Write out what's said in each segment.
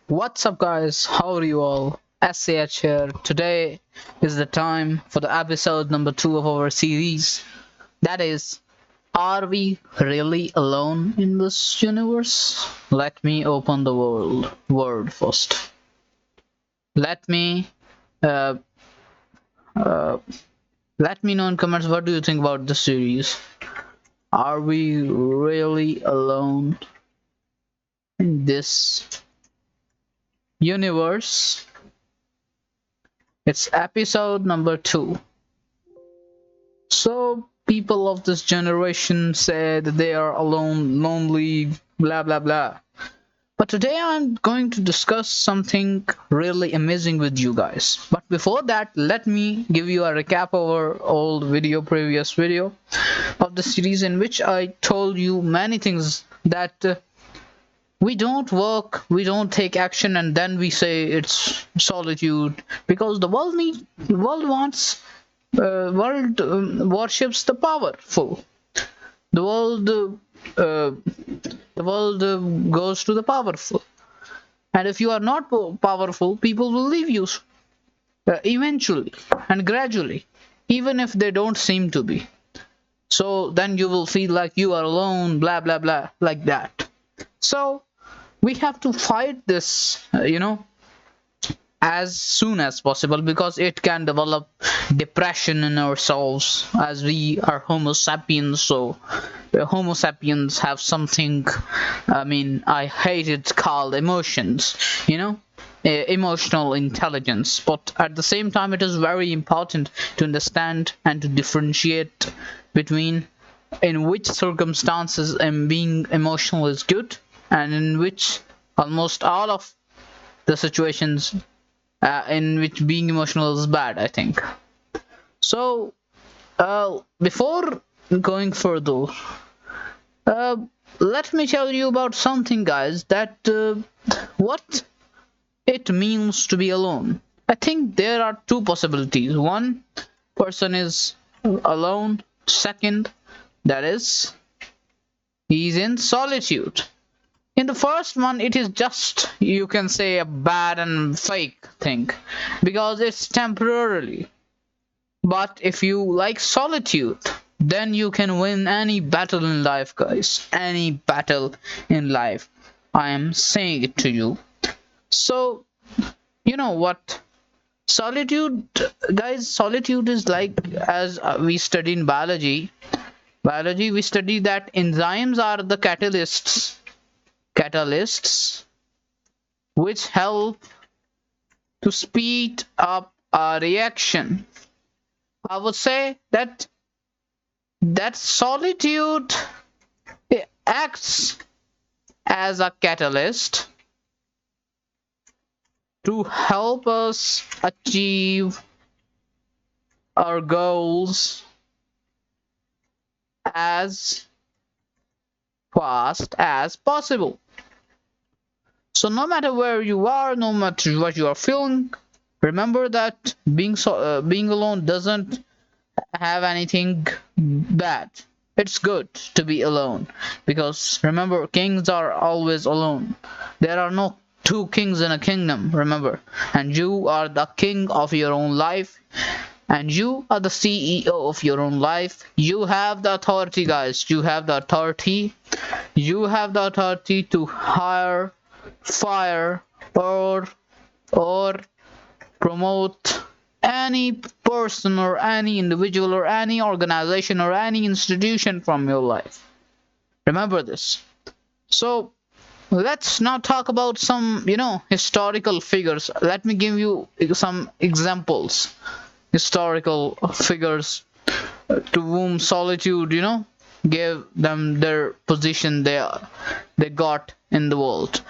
What's up, guys? How are you all? SAH here. Today is the time for the episode number 2 of our series. That is, are we really alone in this universe? Let me open the word first. Let me uh, uh, let me know in comments what do you think about the series. Are we really alone in this universe? It's episode number 2. So people of this generation said they are alone, lonely, blah blah blah. But today I'm going to discuss something really amazing with you guys. But before that, let me give you a recap of our previous video of the series in which I told you many things that we don't work, we don't take action, and then we say it's solitude because the world wants world worships the powerful. The world, uh, the world goes to the powerful, and if you are not powerful, people will leave you eventually and gradually, even if they don't seem to be. So then you will feel like you are alone, blah blah blah, like that. So we have to fight this, as soon as possible because it can develop depression in ourselves as we are homo sapiens. So homo sapiens have something, I hate it, called emotions, emotional intelligence. But at the same time, it is very important to understand and to differentiate between in which circumstances being emotional is good and in which almost all of the situations in which being emotional is bad, I think. So, before going further, uh, let me tell you about something, guys, that what it means to be alone. I think there are two possibilities. One person is alone, second, that is, he's in solitude. In the first one, it is just, you can say, a bad and fake thing because it's temporarily. But if you like solitude, then you can win any battle in life, guys. Any battle in life. I am saying it to you. So, you know what? Solitude, guys, solitude is like, as we study in biology. Biology, we study that enzymes are the catalysts which help to speed up a reaction. I would say that solitude acts as a catalyst to help us achieve our goals as fast as possible. So no matter where you are, no matter what you are feeling, remember that being alone doesn't have anything bad. It's good to be alone because remember, kings are always alone. There are no two kings in a kingdom, remember, and you are the king of your own life, and you are the CEO of your own life. You have the authority, guys. You have the authority. You have the authority to hire, fire, or promote any person or any individual or any organization or any institution from your life. Remember this. So let's now talk about some, historical figures. Let me give you some examples. Historical figures to whom solitude, gave them their position they got in the world.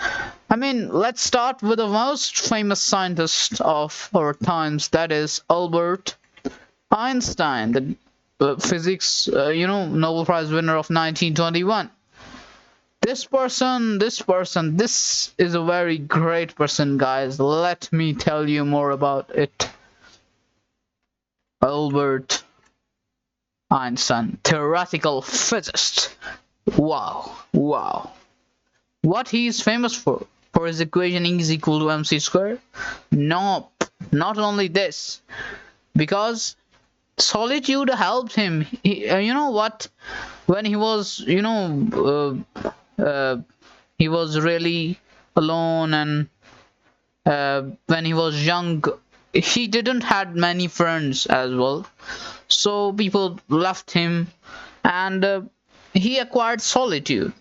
I mean, let's start with the most famous scientist of our times, that is Albert Einstein, the physics, Nobel Prize winner of 1921. This is a very great person, guys. Let me tell you more about it. Albert Einstein, theoretical physicist. Wow, wow. What he is famous for? for his equation E is equal to mc square? Nope. Not only this, because solitude helped him. You know what? When he was, he was really alone, and when he was young, he didn't had many friends as well. So people left him, and he acquired solitude.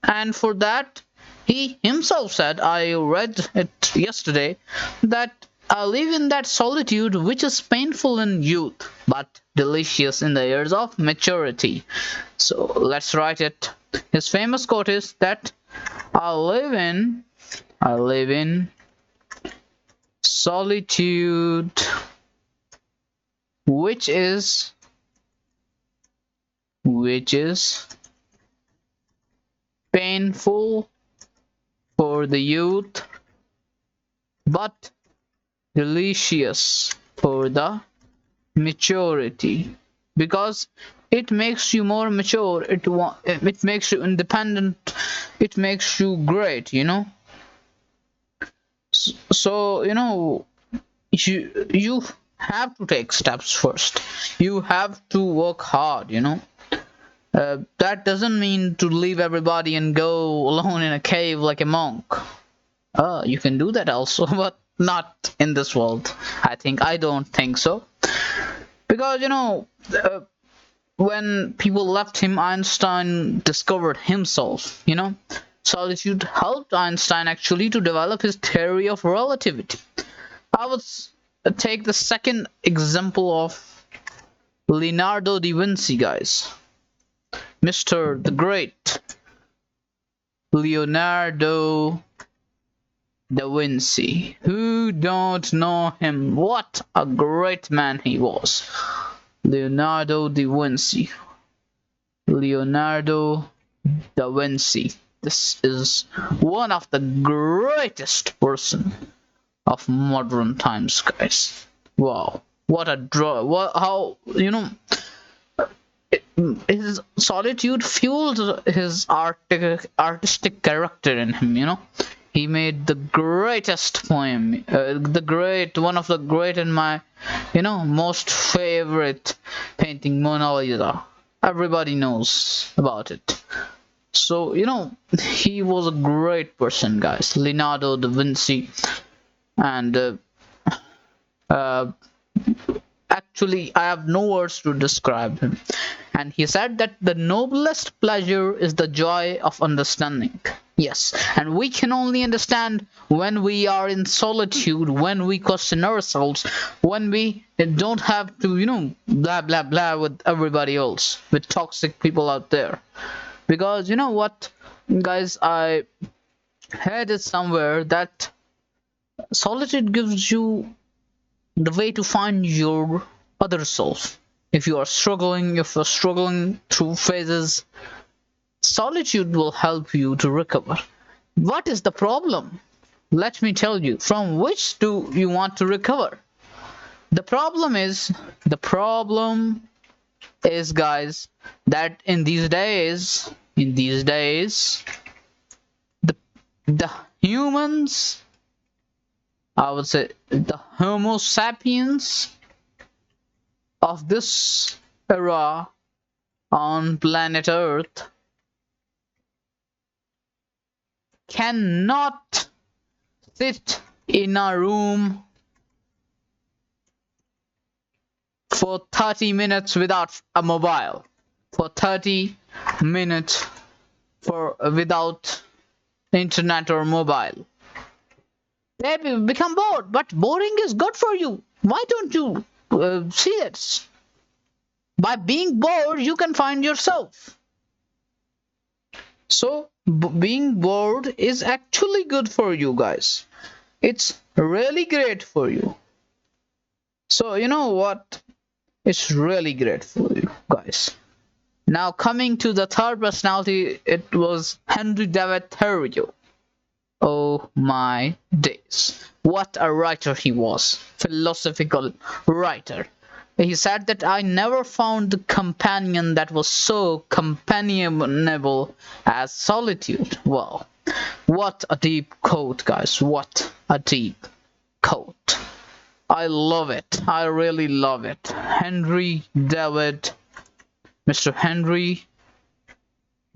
And for that, he himself said, I read it yesterday, that I live in that solitude which is painful in youth, but delicious in the years of maturity. So let's write it. His famous quote is that I live in solitude which is which is painful for the youth, but delicious for the maturity, because it makes you more mature. It makes you independent. It makes you great. So you have to take steps first. You have to work hard. That doesn't mean to leave everybody and go alone in a cave like a monk. You can do that also, but not in this world. I don't think so. Because, when people left him, Einstein discovered himself. Solitude helped Einstein actually to develop his theory of relativity. I would take the second example of Leonardo da Vinci, guys. Mr. the Great Leonardo da Vinci. Who don't know him? What a great man he was. Leonardo da Vinci. Leonardo da Vinci. This is one of the greatest person of modern times, guys. Wow. What a draw. How, his solitude fueled his artistic character in him. He made the greatest poem, one of the great in my, most favorite painting, Mona Lisa. Everybody knows about it. So, he was a great person, guys. Leonardo da Vinci. And actually, I have no words to describe him. And he said that the noblest pleasure is the joy of understanding. Yes, and we can only understand when we are in solitude, when we question ourselves, when we don't have to, blah blah blah with everybody else, with toxic people out there. Because you know what, guys, I heard it somewhere that solitude gives you the way to find your other self. If you're struggling through phases, solitude will help you to recover. What is the problem? Let me tell you. From which do you want to recover? The problem is, guys, that in these days, the humans, I would say the Homo sapiens of this era on planet Earth cannot sit in a room for 30 minutes without a mobile, for 30 minutes without internet or mobile. They become bored, but boring is good for you. Why don't you see it? By being bored, you can find yourself. So being bored is actually good for you, guys. It's really great for you. So you know what? It's really great for you, guys. Now coming to the third personality, it was Henry David Thoreau. Oh my days. What a writer he was. Philosophical writer. He said that I never found the companion that was so companionable as solitude. Wow. What a deep quote, guys. What a deep quote. I love it. I really love it. Henry David, Mr. Henry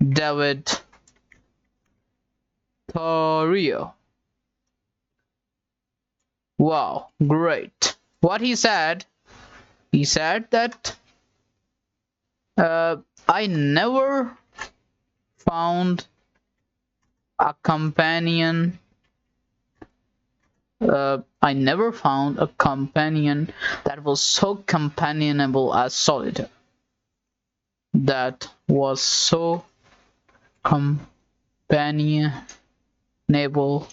David Thoreau. Wow, great. What he said that uh, I never found a companion. I never found a companion that was so companionable as Solitude. That was so companionable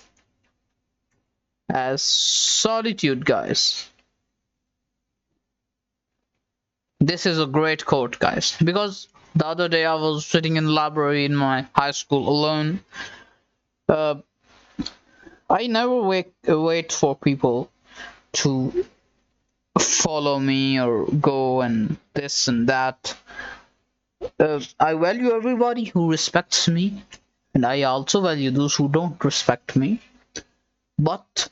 as Solitude, guys. This is a great quote, guys, because the other day I was sitting in the library in my high school alone. Uh, I never wait for people to follow me or go and this and that. I value everybody who respects me, and I also value those who don't respect me. But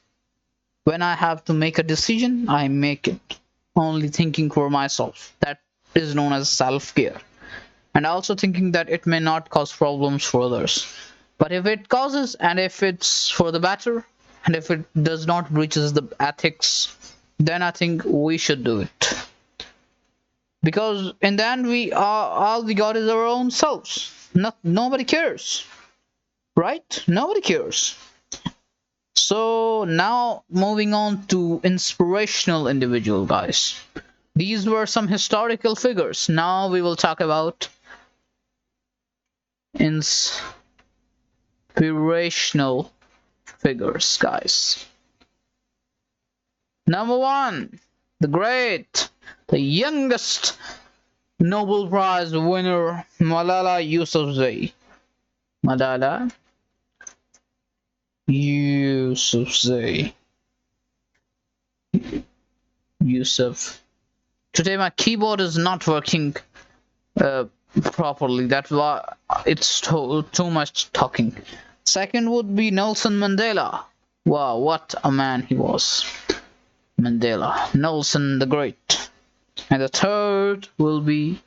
when I have to make a decision, I make it only thinking for myself. That is known as self-care. And also thinking that it may not cause problems for others. But if it causes, and if it's for the better, and if it does not breaches the ethics, then I think we should do it. Because in the end, we are all we got is our own selves. Nobody cares, right? Nobody cares. So now moving on to inspirational individual, guys. These were some historical figures. Now we will talk about inspirational figures, guys. Number one, the great, the youngest Nobel Prize winner, Malala Yousafzai. Malala Yousafzai. Yusuf. Today my keyboard is not working properly. That's why it's too much talking. Second would be Nelson Mandela. Wow, what a man he was. Mandela, Nelson the Great. And the third will be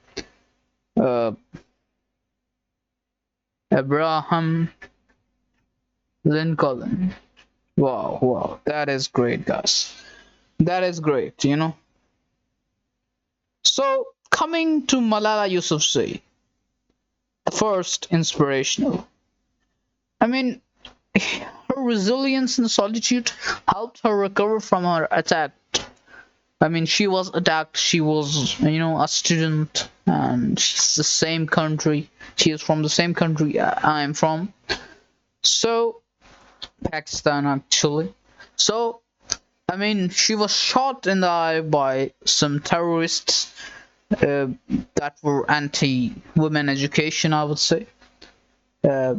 Abraham Lincoln. Wow, wow, that is great, guys. That is great, you know. So, coming to Malala Yousafzai, first inspirational. I mean, her resilience and solitude helped her recover from her attack. I mean, she was attacked. She was, a student, and she's the same country. She is from the same country I am from. So, Pakistan, actually. So, I mean, she was shot in the eye by some terrorists that were anti-women education, I would say,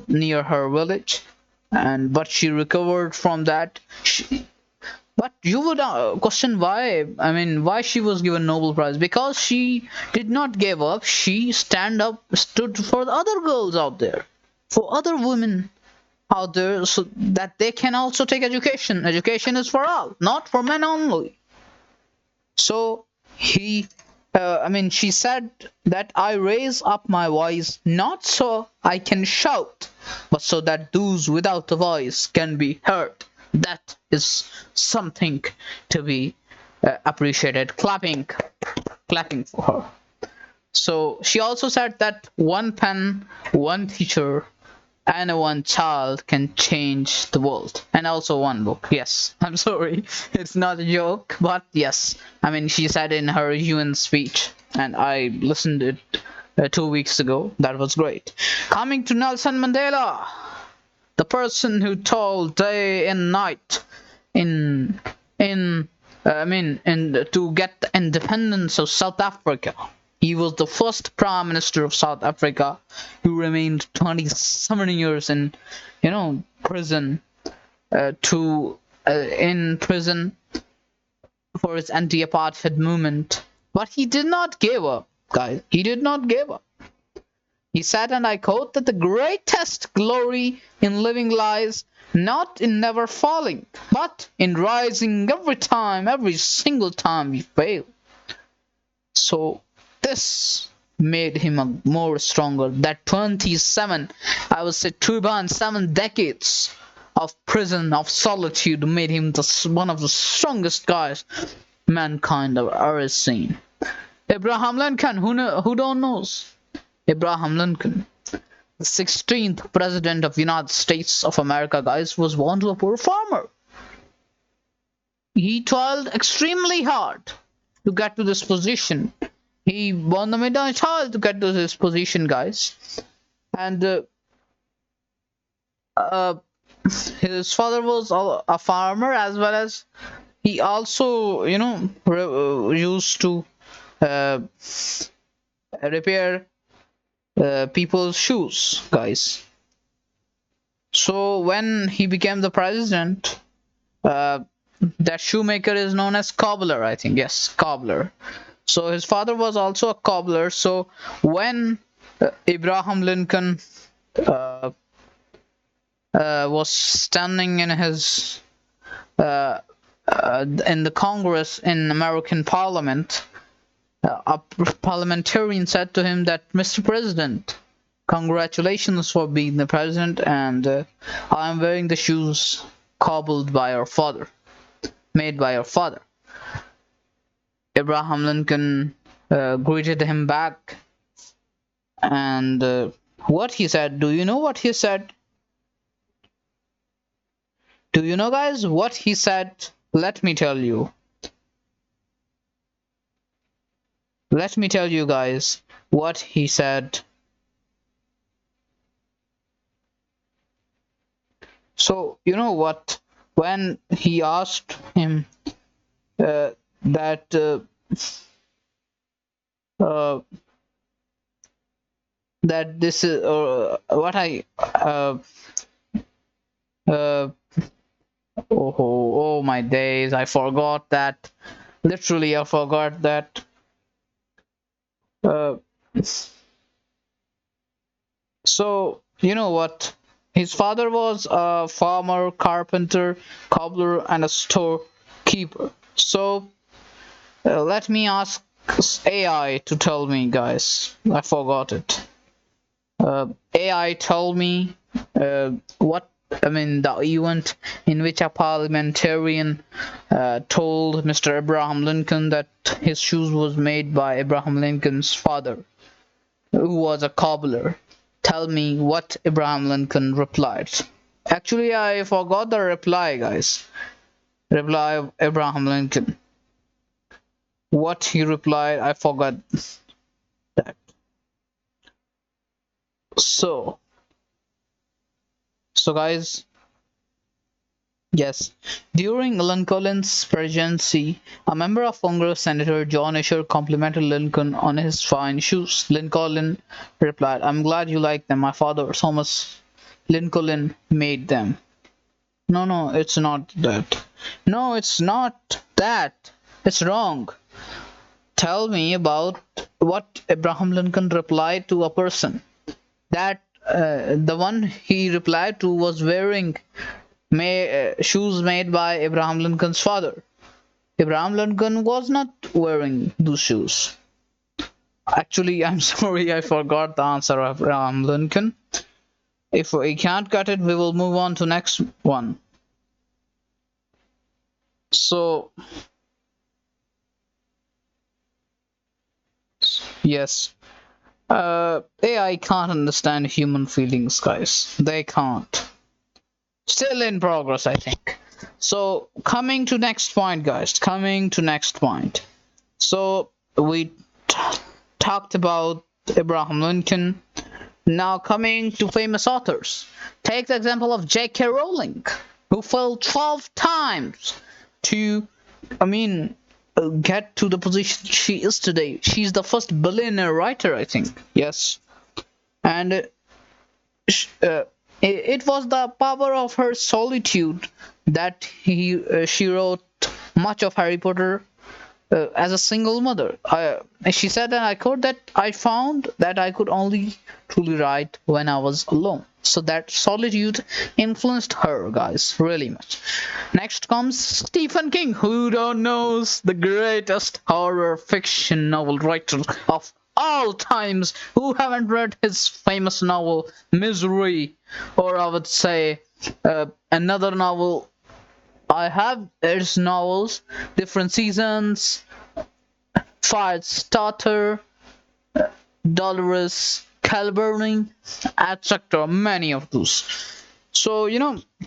near her village. But she recovered from that. But you would question why? I mean, why she was given Nobel Prize? Because she did not give up. She stood for the other girls out there, for other women out there, so that they can also take education. Education is for all, not for men only. So she said that I raise up my voice not so I can shout, but so that those without a voice can be heard. That is something to be appreciated. Clapping for her. So she also said that one pen, one teacher, and one child can change the world. And also one book. Yes, I'm sorry, it's not a joke, but yes. I mean, she said in her UN speech, and I listened it 2 weeks ago. That was great. Coming to Nelson Mandela, the person who told day and night to get the independence of South Africa. He was the first prime minister of South Africa who remained 27 years in, prison, in prison for his anti-apartheid movement. But he did not give up, guys. He did not give up. He said, and I quote, that the greatest glory in living lies not in never falling, but in rising every time, every single time we fail. So this made him a more stronger. That 27, I would say 2.7 decades of prison, of solitude, made him one of the strongest guys mankind have ever seen. Abraham Lincoln, who don't knows? Abraham Lincoln, the 16th president of the United States of America, guys, was born to a poor farmer. He toiled extremely hard to get to this position. He won the midnight oil to get to this position, guys. And uh, his father was a farmer, as well as he also, used to uh, repair people's shoes, guys. So when he became the president, uh, that shoemaker is known as cobbler, I think. Yes, cobbler. So his father was also a cobbler. So when Abraham Lincoln uh, was standing in his in the Congress in American Parliament, a parliamentarian said to him that, Mr. President, congratulations for being the president, and I am wearing the shoes cobbled by our father, made by our father. Abraham Lincoln greeted him back, and what he said, do you know what he said? Do you know, guys, what he said? Let me tell you. Let me tell you, guys, what he said. So, you know what? When he asked him that uh, that this is what I uh, oh my days, I forgot that. Literally, I forgot that. Uh, so you know what? His father was a farmer, carpenter, cobbler, and a storekeeper. So let me ask AI to tell me, guys. I forgot it. AI told me what I mean, the event in which a parliamentarian told Mr. Abraham Lincoln that his shoes was made by Abraham Lincoln's father, who was a cobbler. Tell me what Abraham Lincoln replied. Actually, I forgot the reply, guys. Reply of Abraham Lincoln. What he replied, I forgot that. So, guys, yes. During Lincoln's presidency, a member of Congress, Senator John Asher, complimented Lincoln on his fine shoes. Lincoln replied, I'm glad you like them. My father, Thomas Lincoln, made them. No, it's not that. No, it's not that. It's wrong. Tell me about what Abraham Lincoln replied to a person. That the one he replied to was wearing shoes made by Abraham Lincoln's father. Abraham Lincoln was not wearing those shoes. Actually, I'm sorry, I forgot the answer of Abraham Lincoln. If we can't get it, we will move on to next one. So, yes. AI can't understand human feelings, guys. They can't. Still in progress, I think. So, coming to next point, guys. Coming to next point. So, we talked about Abraham Lincoln. Now, coming to famous authors. Take the example of J.K. Rowling, who failed 12 times to, get to the position she is today. She's the first billionaire writer, I think. Yes. And it was the power of her solitude that she wrote much of Harry Potter, as a single mother. She said, and I quote, that I found that I could only truly write when I was alone. So that solitude influenced her, guys, really much. Next comes Stephen King. Who don't knows, the greatest horror fiction novel writer of all times. Who haven't read his famous novel Misery, or I would say another novel. I have his novels, Different Seasons, Firestarter, Dolores, Calburning, etc. Many of those. So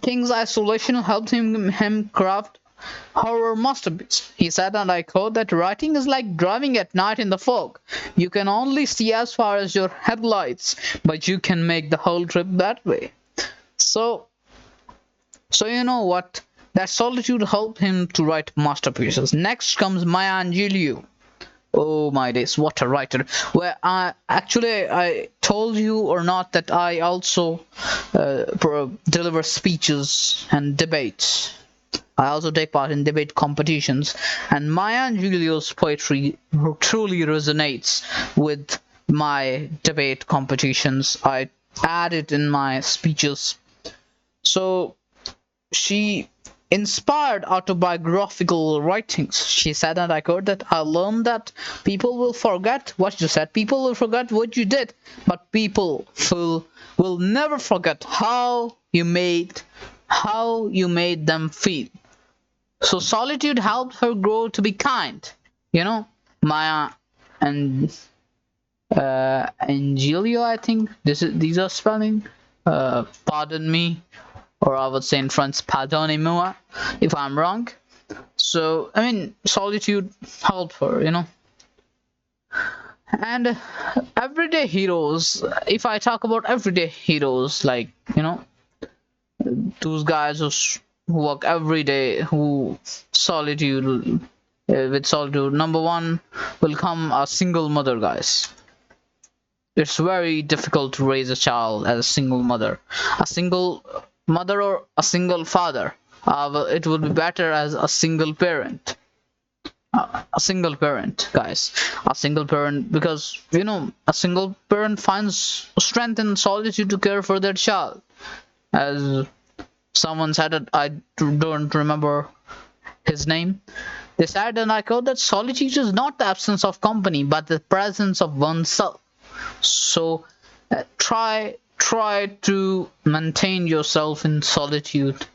King's isolation helped him craft horror masterpiece. He said, and I quote, that writing is like driving at night in the fog. You can only see as far as your headlights, but you can make the whole trip that way. So you know what? That solitude helped him to write masterpieces. Next comes Maya Angelou. Oh my days, what a writer. Well, I told you or not that I also deliver speeches and debates. I also take part in debate competitions, and Maya Angelou's poetry truly resonates with my debate competitions. I add it in my speeches. So she inspired autobiographical writings. She said, and I quote, that I learned that people will forget what you said, people will forget what you did, but people will never forget how you made them feel. So solitude helped her grow to be kind. Maya and Angelio, I think these are spelling. Pardon me, or I would say in French, pardonnez-moi if I'm wrong. So I mean, solitude helped her, And everyday heroes. If I talk about everyday heroes, like those guys who work every day, who solitude with solitude. Number one will come a single mother, guys. It's very difficult to raise a child as a single mother. A single mother or a single father. It would be better as a single parent. A single parent, guys. A single parent, because a single parent finds strength in solitude to care for their child. As someone said it, I don't remember his name. They said, and I quote, that solitude is not the absence of company, but the presence of oneself. So try to maintain yourself in solitude,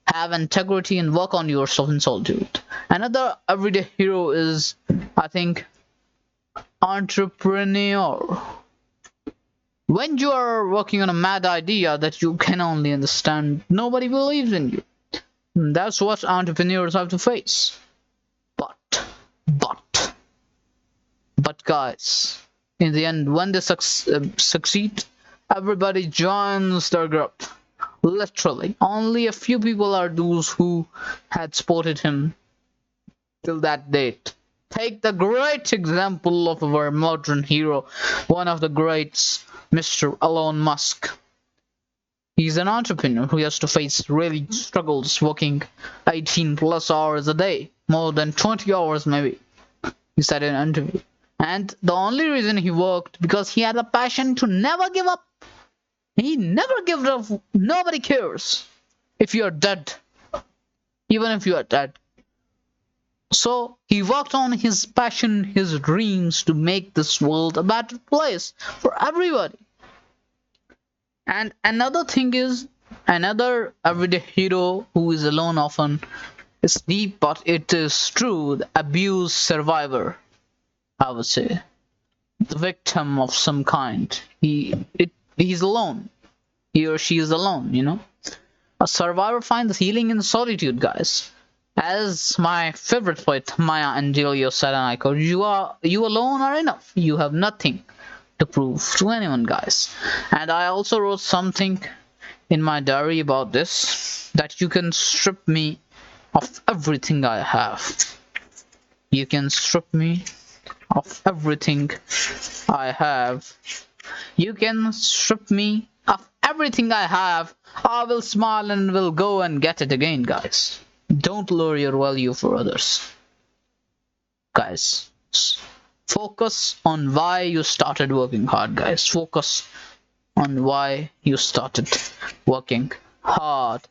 have integrity, and work on yourself in solitude. Another everyday hero is, I think, entrepreneur. When you are working on a mad idea that you can only understand, nobody believes in you. That's what entrepreneurs have to face. But guys, in the end, when they succeed, everybody joins their group. Literally, only a few people are those who had supported him till that date. Take the great example of our modern hero, one of the greats, Mr. Elon Musk. He's an entrepreneur who has to face really struggles working 18 plus hours a day, more than 20 hours maybe. He said in an interview. And the only reason he worked, because he had a passion to never give up. He never gives up. Nobody cares if you're dead, even if you are dead. So he worked on his passion, his dreams, to make this world a better place for everybody. And another thing is, another everyday hero who is alone often is deep, but it is true, the abuse survivor, I would say. The victim of some kind. He's alone. He or she is alone. A survivor finds healing in solitude, guys. As my favorite poet Maya Angelou said, and I quote, you alone are enough. You have nothing to prove to anyone, guys. And I also wrote something in my diary about this, that you can strip me of everything I have. You can strip me of everything I have. You can strip me of everything I have. I will smile and will go and get it again, guys. Don't lower your value for others. guys. Focus on why you started working hard, guys. Focus on why you started working hard.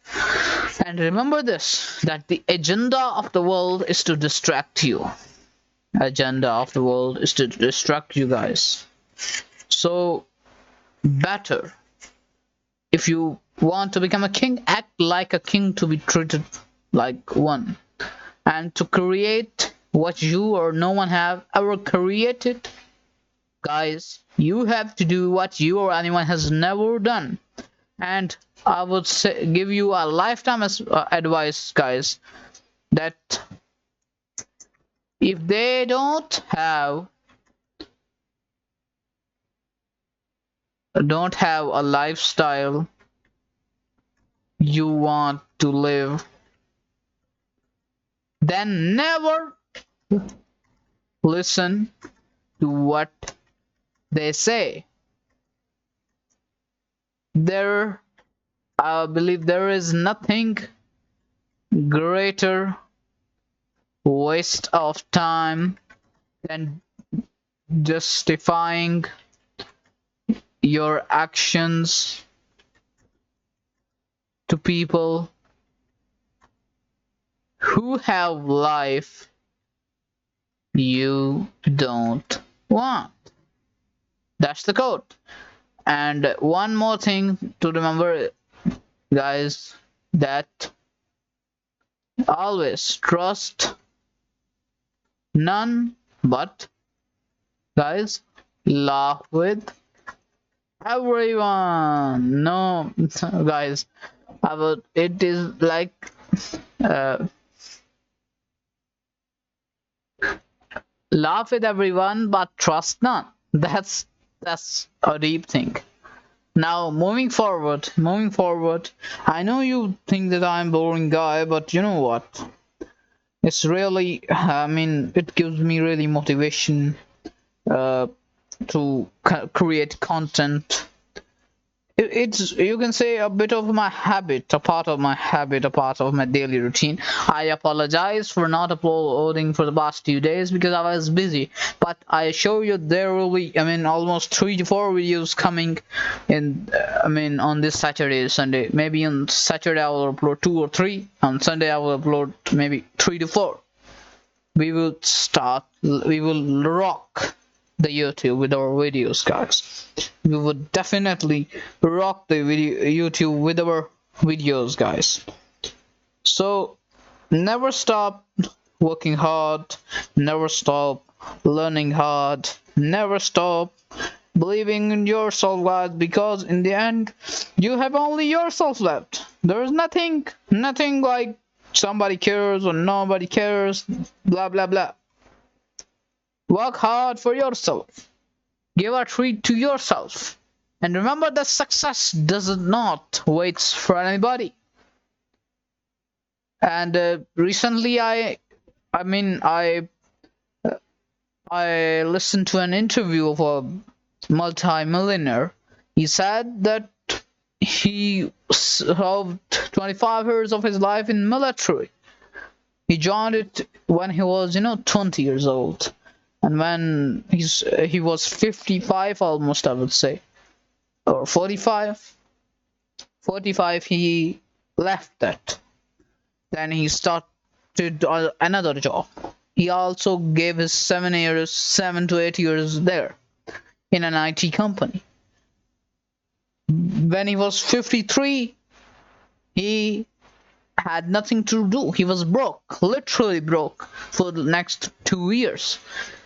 And remember this, that the agenda of the world is to distract you. Agenda of the world is to distract you, guys. So better, if you want to become a king, act like a king to be treated like one. And to create what you or no one have ever created, guys, you have to do what you or anyone has never done. And I would say, give you a lifetime advice, guys, that if they don't have a lifestyle you want to live, then never listen to what they say. I believe there is nothing greater waste of time than justifying your actions to people who have life you don't want. That's the quote. And one more thing to remember, guys, that always trust none but, guys, laugh with everyone. No, guys, it is like uh, laugh with everyone but trust none. That's a deep thing. Now moving forward, I know you think that I'm boring guy, but you know what? It's really, I mean, it gives me really motivation uh, to create content. It's, you can say, a bit of my habit, a part of my habit, a part of my daily routine. I apologize for not uploading for the past few days because I was busy, but I assure you there will be, I mean, almost 3 to 4 videos coming in, I mean, on this Saturday, Sunday. Maybe on Saturday I will upload 2 or 3, on Sunday I will upload maybe 3 to 4. We will rock the YouTube with our videos, guys. We would definitely rock the YouTube with our videos, guys. So never stop working hard, never stop learning hard, never stop believing in yourself, guys, because in the end you have only yourself left. There is nothing like somebody cares or nobody cares, blah blah blah. Work hard for yourself. Give a treat to yourself. And remember that success does not wait for anybody. And recently I mean I listened to an interview of a multi-millionaire. He said that he served 25 years of his life in military. He joined it when he was, 20 years old. And when he was 55 almost, I would say, or 45, he left that. Then he started another job. He also gave his 7 to 8 years there in an IT company. When he was 53, he had nothing to do. He was broke, literally broke, for the next 2 years.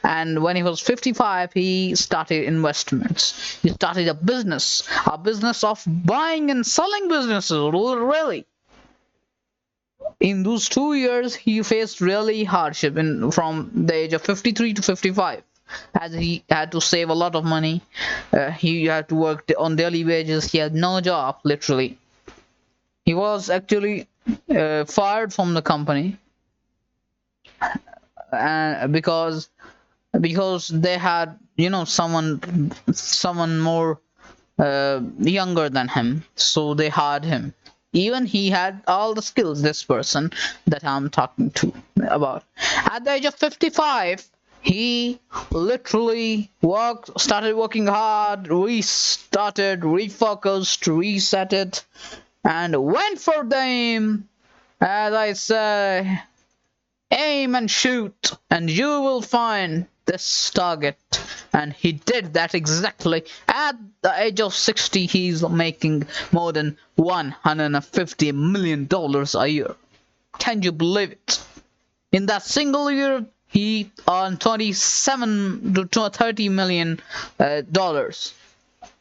And when he was 55, he started investments. He started a business of buying and selling businesses, really. In those 2 years, he faced really hardship from the age of 53 to 55, as he had to save a lot of money. He had to work on daily wages. He had no job, literally. He was actually fired from the company, because they had, someone more younger than him, so they hired him. Even he had all the skills, this person that I'm talking to about. At the age of 55, he literally started working hard, restarted, refocused, reset it, and went for the aim. As I say, aim and shoot, and you will find this target. And he did that exactly. At the age of 60, he's making more than $150 million a year. Can you believe it? In that single year, he earned 27 to 30 million dollars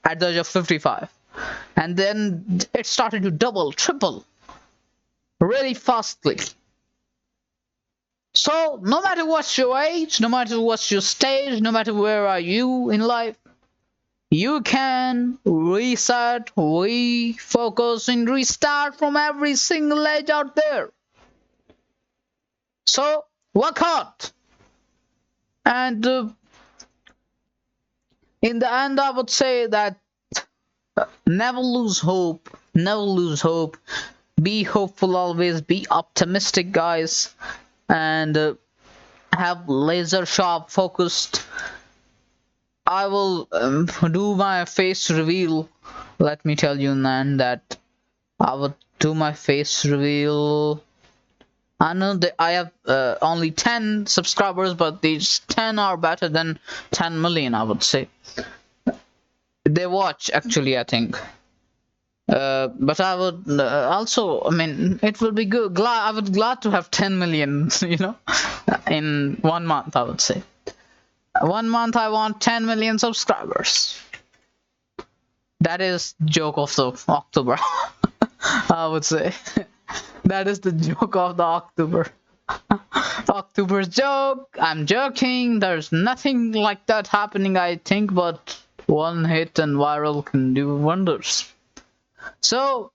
at the age of 55. And then it started to double, triple, really fastly. So no matter what's your age, no matter what's your stage, no matter where are you in life, you can reset, refocus, and restart from every single age out there. So work hard. And in the end, I would say that never lose hope. Never lose hope. Be hopeful always. Be optimistic, guys. And have laser sharp focused. I will do my face reveal. Let me tell you, man, that I would do my face reveal. I know that I have only 10 subscribers, but these 10 are better than 10 million, I would say. They watch, actually, I think. But I would also, I mean, it will be good. I would glad to have 10 million, in 1 month, I would say. 1 month, I want 10 million subscribers. That is joke of the October, I would say. That is the joke of the October. October's joke. I'm joking. There's nothing like that happening, I think, but one hit and viral can do wonders. So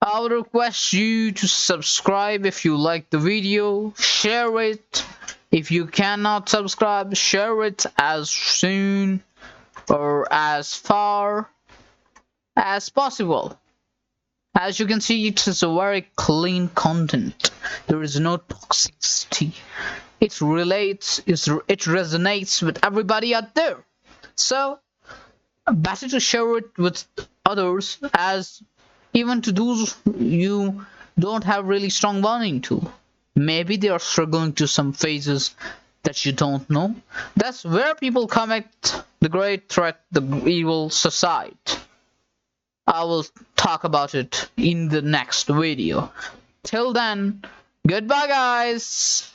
I would request you to subscribe if you like the video, share it. If you cannot subscribe, share it as soon or as far as possible. As you can see, it is a very clean content. There is no toxicity. It relates, it resonates with everybody out there. So better to share it with others, as even to those you don't have really strong bonding to. Maybe they are struggling to some phases that you don't know. That's where people commit the great threat, the evil suicide. I will talk about it in the next video. Till then, goodbye, guys.